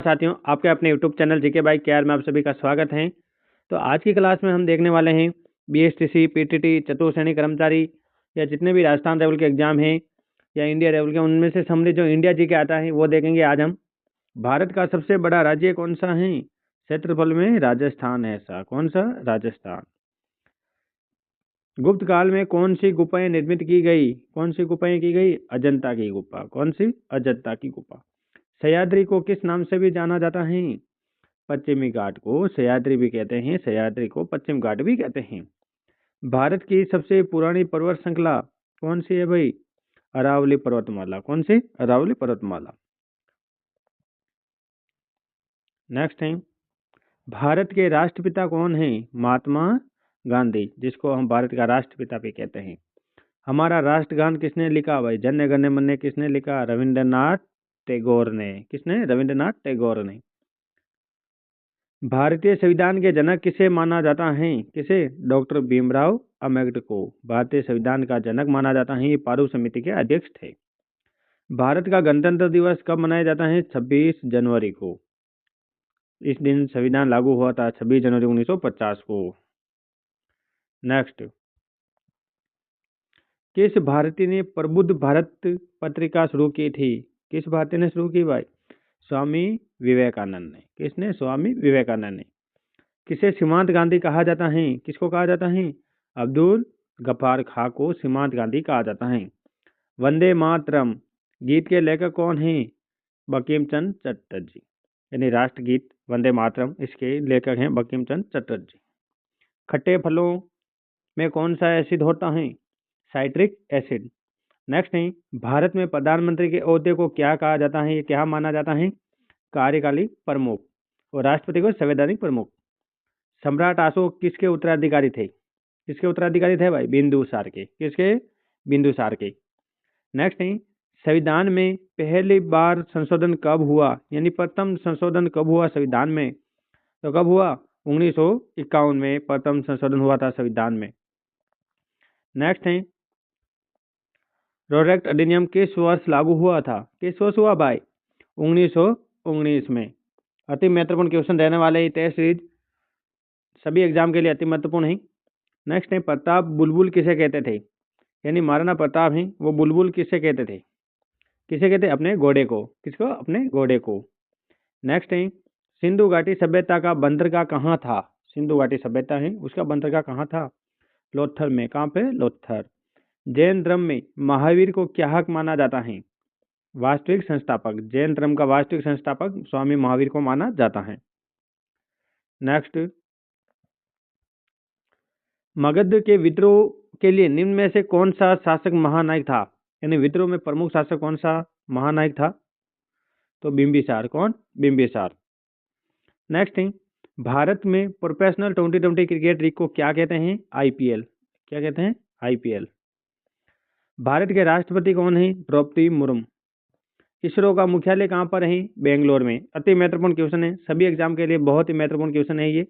साथियों, आपके अपने YouTube channel GK by KR में आप सभी का स्वागत है। तो आज की क्लास में हम देखने वाले हैं बीएसटीसी, पीटीटी, चतुर्श्रेणी कर्मचारी या जितने भी राजस्थान लेवल के एग्जाम हैं या इंडिया लेवल के, उनमें से हमने जो इंडिया जीके आता है वो देखेंगे आज हम। भारत का सबसे बड़ा राज्य कौन सा है? क्षेत्रफल में राजस्थान है। ऐसा कौन सा? राजस्थान। गुप्त काल में कौन सी गुफाएं निर्मित की गई? कौन सी गुफाएं की गई? अजंता की गुफा। कौन सी? अजंता की गुफा। सह्याद्री को किस नाम से भी जाना जाता है? पश्चिमी घाट को सह्याद्री भी कहते हैं, सह्याद्री को पश्चिम घाट भी कहते हैं। भारत की सबसे पुरानी पर्वत श्रृंखला कौन सी है भाई? अरावली पर्वतमाला। कौन सी? अरावली पर्वतमाला। नेक्स्ट है, भारत के राष्ट्रपिता कौन है? महात्मा गांधी, जिसको हम भारत का राष्ट्रपिता भी कहते हैं। हमारा राष्ट्रगान किसने लिखा भाई? जन गण मन किसने लिखा? रविंद्रनाथ टैगोर ने। किसने? रविंद्रनाथ टैगोर ने। भारतीय संविधान के जनक किसे माना जाता है? किसे? डॉक्टर भीमराव अम्बेडकर को भारतीय संविधान का जनक माना जाता है। ये पारू समिति के अध्यक्ष थे। भारत का गणतंत्र दिवस कब मनाया जाता है? 26 जनवरी को। इस दिन संविधान लागू हुआ था, 26 जनवरी 1950 को। नेक्स्ट, किस भारतीय ने प्रबुद्ध भारत पत्रिका शुरू की थी? किस भारतीय ने शुरू की भाई? स्वामी विवेकानंद ने। किसने? स्वामी विवेकानंद ने। किसे सीमांत गांधी कहा जाता है? किसको कहा जाता है? अब्दुल गफ्फार खां को सीमांत गांधी कहा जाता है। वंदे मातरम गीत के लेखक कौन हैं? बंकिम चंद्र चटर्जी। यानी राष्ट्रगीत वंदे मातरम, इसके लेखक हैं बंकिम चंद्र चटर्जी। खट्टे फलों में कौन सा एसिड होता है? Citric acid. नेक्स्ट है, भारत में प्रधानमंत्री के ओहदे को क्या कहा जाता है? ये क्या माना जाता है? कार्यकारी प्रमुख। और राष्ट्रपति को संवैधानिक प्रमुख। सम्राट अशोक किसके उत्तराधिकारी थे? किसके उत्तराधिकारी थे भाई? बिंदुसार के। किसके? बिंदुसार के। नेक्स्ट है, संविधान में पहली बार संशोधन कब हुआ? यानी प्रथम संशोधन कब हुआ संविधान में? तो कब हुआ? 1951 में प्रथम संशोधन हुआ था संविधान में। नेक्स्ट है, रोड एक्ट अधिनियम किस वर्ष लागू हुआ था? किस वर्ष हुआ भाई? 1919 में। अति महत्वपूर्ण क्वेश्चन रहने वाले टेस्ट सीरीज सभी एग्जाम के लिए अति महत्वपूर्ण है। नेक्स्ट है, प्रताप बुलबुल किसे कहते थे? यानी महाराणा प्रताप हैं, वो बुलबुल किसे कहते थे? किसे कहते? अपने घोड़े को। किसको? अपने घोड़े को। नेक्स्ट है, सिंधु घाटी सभ्यता का बंदरगाह कहाँ था? सिंधु घाटी सभ्यता है, उसका बंदरगाह कहाँ था? लोथल में। कहाँ पे? लोथल। जैन धर्म में महावीर को क्या हक माना जाता है? वास्तविक संस्थापक। जैन धर्म का वास्तविक संस्थापक स्वामी महावीर को माना जाता है। नेक्स्ट, मगध के विद्रोह के लिए निम्न में से कौन सा शासक महानायक था? यानी विद्रोह में प्रमुख शासक कौन सा महानायक था? तो बिंबिसार। कौन? बिंबिसार। नेक्स्ट है, भारत में प्रोफेशनल 2020 क्रिकेट लीग को क्या कहते हैं? आईपीएल। क्या कहते हैं? आईपीएल। भारत के राष्ट्रपति कौन है? द्रौपदी मुर्मू। इसरो का मुख्यालय कहाँ पर है? बेंगलोर में। अति महत्वपूर्ण क्वेश्चन है, सभी एग्जाम के लिए बहुत ही महत्वपूर्ण क्वेश्चन है ये।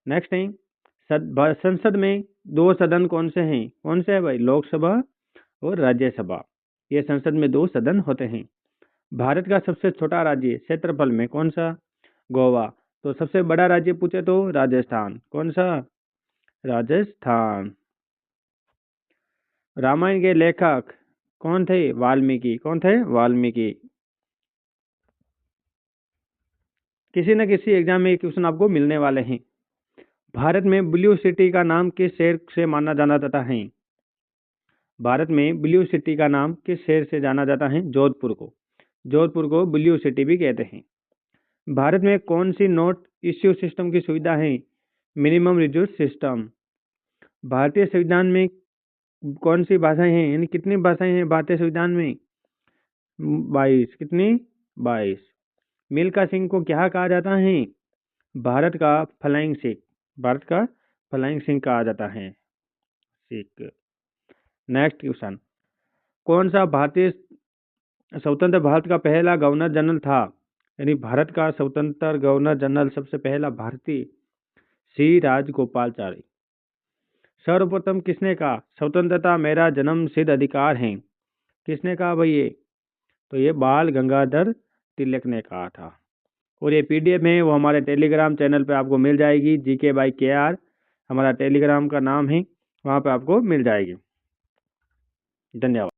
नेक्स्ट है, संसद में दो सदन कौन से हैं? कौन से है भाई? लोकसभा और राज्यसभा। ये संसद में दो सदन होते हैं। भारत का सबसे छोटा राज्य क्षेत्रफल में कौन सा? गोवा। तो सबसे बड़ा राज्य पूछे तो राजस्थान। कौन सा? राजस्थान। रामायण के लेखक कौन थे? वाल्मीकि। कौन थे? वाल्मीकि। किसी न किसी एग्जाम में क्वेश्चन आपको मिलने वाले हैं। भारत में ब्लू सिटी का नाम किस शहर से माना जाना जाता है? भारत में ब्लू सिटी का नाम किस शहर से जाना जाता है? जोधपुर को। जोधपुर को ब्लू सिटी भी कहते हैं। भारत में कौन सी नोट इश्यू सिस्टम की सुविधा है? Minimum reduce system. भारतीय संविधान में कौन सी भाषाएं हैं? यानी कितनी भाषाएं हैं भारतीय संविधान में? 22। कितनी? 22। मिल्खा सिंह को क्या कहा जाता है? भारत का फ्लाइंग सिख। भारत का फ्लाइंग सिंह कहा जाता है। सिख। नेक्स्ट क्वेश्चन, कौन सा भारतीय स्वतंत्र भारत का पहला गवर्नर जनरल था? यानी भारत का स्वतंत्र गवर्नर जनरल सबसे पहला भारतीय श्री राजगोपालाचारी। सर्वप्रथम किसने कहा स्वतंत्रता मेरा जन्म सिद्ध अधिकार है? किसने कहा भाई ये? तो ये बाल गंगाधर तिलक ने कहा था। और ये PDF है वो हमारे टेलीग्राम चैनल पे आपको मिल जाएगी, GK by KR हमारा टेलीग्राम का नाम है, वहाँ पे आपको मिल जाएगी। धन्यवाद।